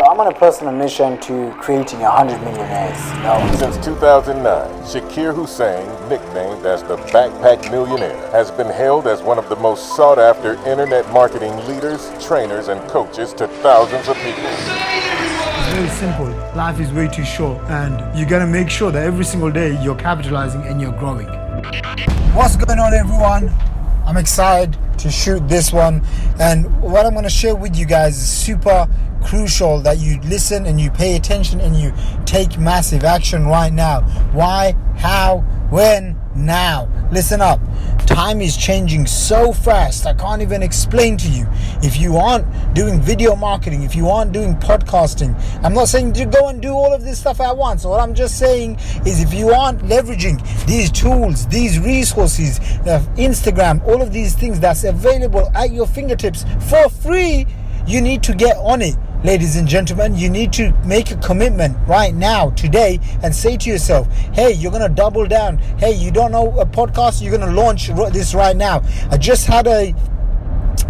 I'm on a personal mission to creating 100 millionaires. Since 2009, Shaqir Hussyin, nicknamed as the Backpack Millionaire, has been hailed as one of the most sought-after internet marketing leaders, trainers, and coaches to thousands of people. It's very simple. Life is way too short, and you gotta make sure that every single day you're capitalizing and you're growing. What's going on, everyone? I'm excited to shoot this one, and what I'm going to share with you guys is super crucial that you listen and you pay attention and you take massive action right now. Why? How? When? Now. Listen up. Time is changing so fast, I can't even explain to you. If you aren't doing video marketing, if you aren't doing podcasting, I'm not saying to go and do all of this stuff at once. What I'm just saying is if you aren't leveraging these tools, these resources, Instagram, all of these things that's available at your fingertips for free, you need to get on it. Ladies and gentlemen, you need to make a commitment right now, today, and say to yourself, hey, you're going to double down. Hey, you don't know a podcast, you're going to launch this right now. I just had a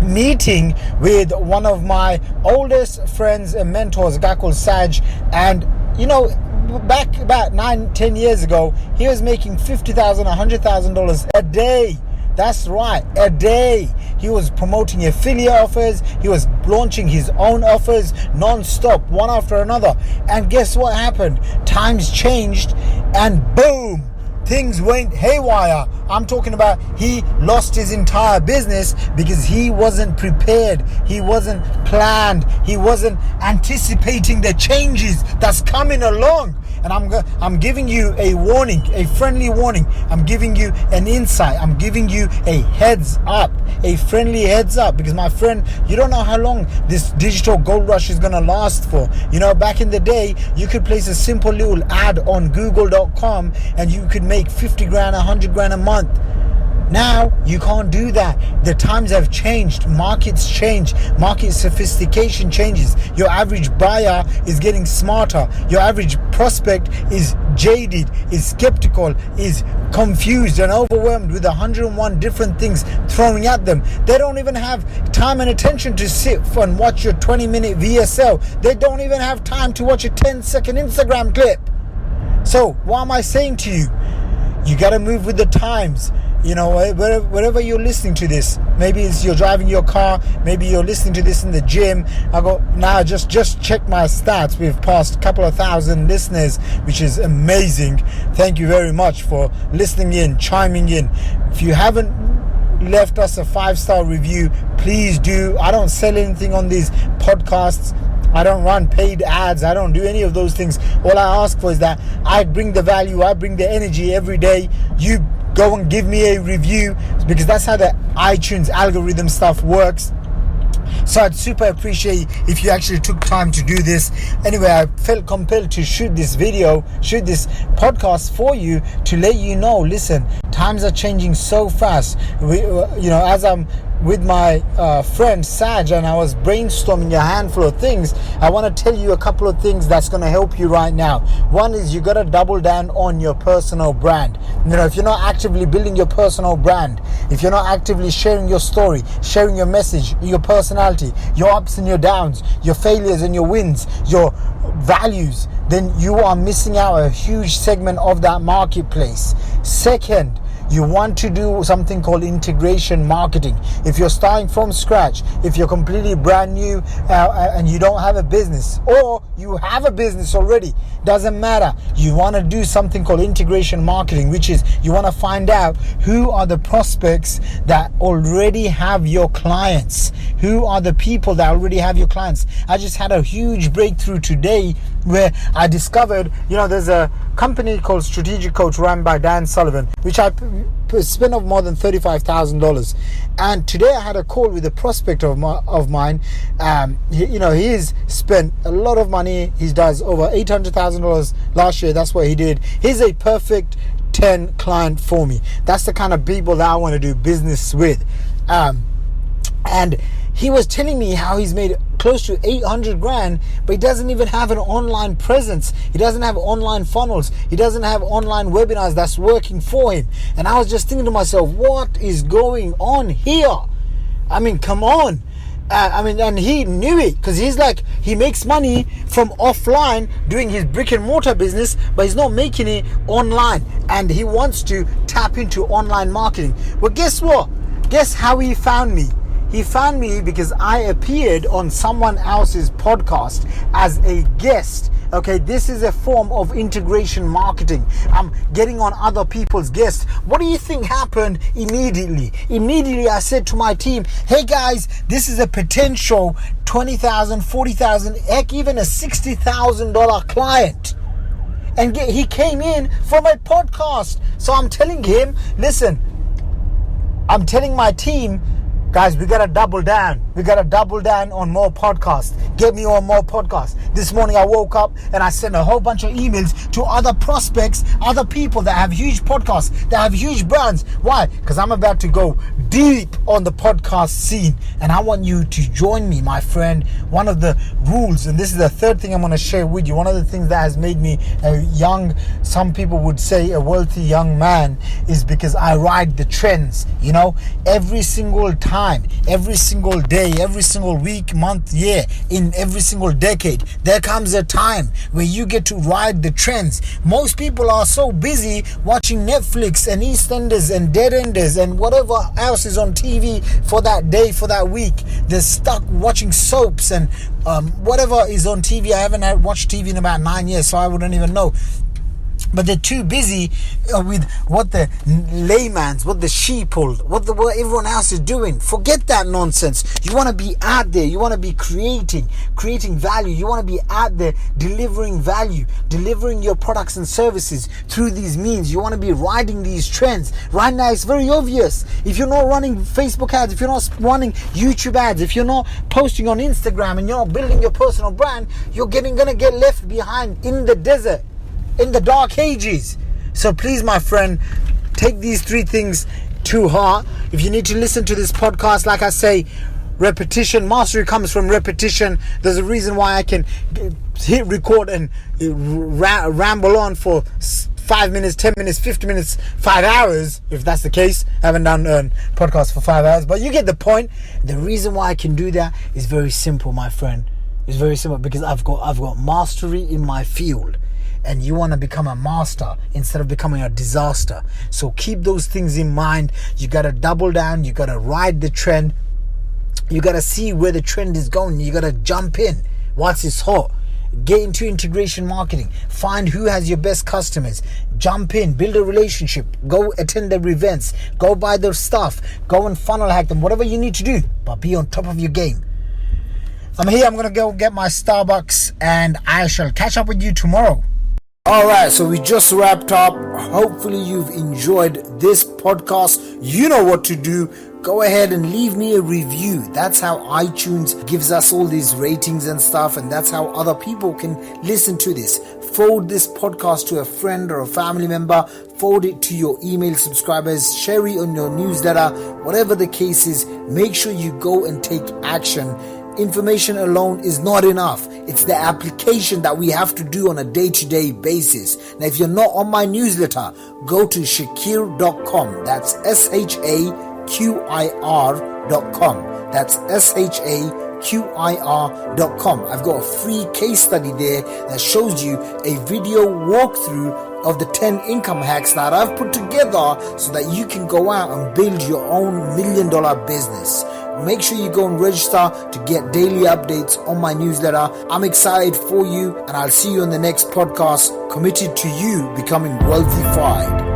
meeting with one of my oldest friends and mentors, a guy called Saj, and you know, back about 9-10 years ago, he was making $50,000, $100,000 a day. That's right, a day. He was promoting affiliate offers. He was launching his own offers non-stop, one after another. And guess what happened? Times changed and boom, things went haywire. I'm talking about he lost his entire business because he wasn't prepared. He wasn't planned. He wasn't anticipating the changes that's coming along. And I'm giving you a warning, a friendly warning. I'm giving you an insight. I'm giving you a heads up, a friendly heads up. Because my friend, you don't know how long this digital gold rush is going to last for. You know, back in the day, you could place a simple little ad on Google.com and you could make 50 grand, 100 grand a month. Now you can't do that. The times have changed. Markets change. Market sophistication changes. Your average buyer is getting smarter. Your average prospect is jaded, is skeptical, is confused and overwhelmed with 101 different things thrown at them. They don't even have time and attention to sit and watch your 20-minute VSL. They don't even have time to watch a 10-second Instagram clip. So what am I saying to you? You got to move with the times. You know, wherever you're listening to this, maybe it's you're driving your car, maybe you're listening to this in the gym. Just check my stats. We've passed a couple of thousand listeners, which is amazing. Thank you very much for listening in, chiming in. If you haven't left us a 5-star review, please do. I don't sell anything on these podcasts. I don't run paid ads. I don't do any of those things. All I ask for is that I bring the value, I bring the energy every day. You go and give me a review, because that's how the iTunes algorithm stuff works. So I'd super appreciate if you actually took time to do this. Anyway, I felt compelled to shoot this podcast for you to let you know, listen, times are changing so fast. As I'm with my friend Saj and I was brainstorming a handful of things, I want to tell you a couple of things that's going to help you right now. One is you got to double down on your personal brand. You know, if you're not actively building your personal brand, if you're not actively sharing your story, sharing your message, your personality, your ups and your downs, your failures and your wins, your values, then you are missing out a huge segment of that marketplace. Second, you want to do something called integration marketing. If you're starting from scratch, if you're completely brand new and you don't have a business, or you have a business already, doesn't matter. You want to do something called integration marketing, which is you want to find out who are the prospects that already have your clients. Who are the people that already have your clients? I just had a huge breakthrough today where I discovered, there's a company called Strategic Coach run by Dan Sullivan, which I spent of more than $35,000. And today I had a call with a prospect of mine. He's spent a lot of money. He does over $800,000 last year. That's what he did. He's a perfect 10 client for me. That's the kind of people that I want to do business with. And he was telling me how he's made close to 800 grand, but he doesn't even have an online presence. He doesn't have online funnels. He doesn't have online webinars that's working for him. And I was just thinking to myself, what is going on here? I mean, come on. And he knew it, because he's like, he makes money from offline doing his brick and mortar business, but he's not making it online, and he wants to tap into online marketing. Well, guess what? Guess how he found me? He found me because I appeared on someone else's podcast as a guest. Okay, this is a form of integration marketing. I'm getting on other people's guests. What do you think happened immediately? Immediately, I said to my team, hey guys, this is a potential $20,000, $40,000, heck, even a $60,000 client. And he came in from a podcast. So I'm telling him, listen, I'm telling my team, guys, we gotta double down. We gotta double down on more podcasts. Get me on more podcasts. This morning I woke up and I sent a whole bunch of emails to other prospects, other people that have huge podcasts, that have huge brands. Why? Because I'm about to go deep on the podcast scene, and I want you to join me, my friend. One of the rules, and this is the third thing I'm going to share with you, one of the things that has made me a young, some people would say a wealthy young man, is because I ride the trends. You know, every single time, every single day, every single week, month, year, in every single decade, there comes a time where you get to ride the trends. Most people are so busy watching Netflix and EastEnders and Dead Enders and whatever else is on TV for that day, for that week. They're stuck watching soaps and whatever is on TV. I haven't watched TV in about 9 years, so I wouldn't even know. But they're too busy with what the layman's, what the sheeple, what everyone else is doing. Forget that nonsense. You want to be out there. You want to be creating value. You want to be out there delivering value, delivering your products and services through these means. You want to be riding these trends. Right now, it's very obvious. If you're not running Facebook ads, if you're not running YouTube ads, if you're not posting on Instagram and you're not building your personal brand, you're gonna get left behind in the desert, in the dark ages. So please, my friend, take these 3 things to heart. If you need to listen to this podcast, like I say, repetition, mastery comes from repetition. There's a reason why I can hit record and ramble on for 5 minutes, 10 minutes, 50 minutes, 5 hours, if that's the case. I haven't done a podcast for 5 hours, but you get the point. The reason why I can do that is very simple, my friend. It's very simple, because I've got mastery in my field. And you want to become a master instead of becoming a disaster. So keep those things in mind. You got to double down. You got to ride the trend. You got to see where the trend is going. You got to jump in once it's hot. Get into integration marketing. Find who has your best customers. Jump in. Build a relationship. Go attend their events. Go buy their stuff. Go and funnel hack them. Whatever you need to do. But be on top of your game. I'm here. I'm going to go get my Starbucks. And I shall catch up with you tomorrow. Alright, so we just wrapped up. Hopefully you've enjoyed this podcast. You know what to do. Go ahead and leave me a review. That's how iTunes gives us all these ratings and stuff, and that's how other people can listen to this. Forward this podcast to a friend or a family member. Forward it to your email subscribers. Share it on your newsletter. Whatever the case is, make sure you go and take action. Information alone is not enough. It's the application that we have to do on a day-to-day basis. Now, if you're not on my newsletter, go to shaqir.com. That's shaqir.com. That's shaqir.com. I've got a free case study there that shows you a video walkthrough of the 10 income hacks that I've put together so that you can go out and build your own $1 million business. Make sure you go and register to get daily updates on my newsletter. I'm excited for you, and I'll see you on the next podcast, committed to you becoming wealthified.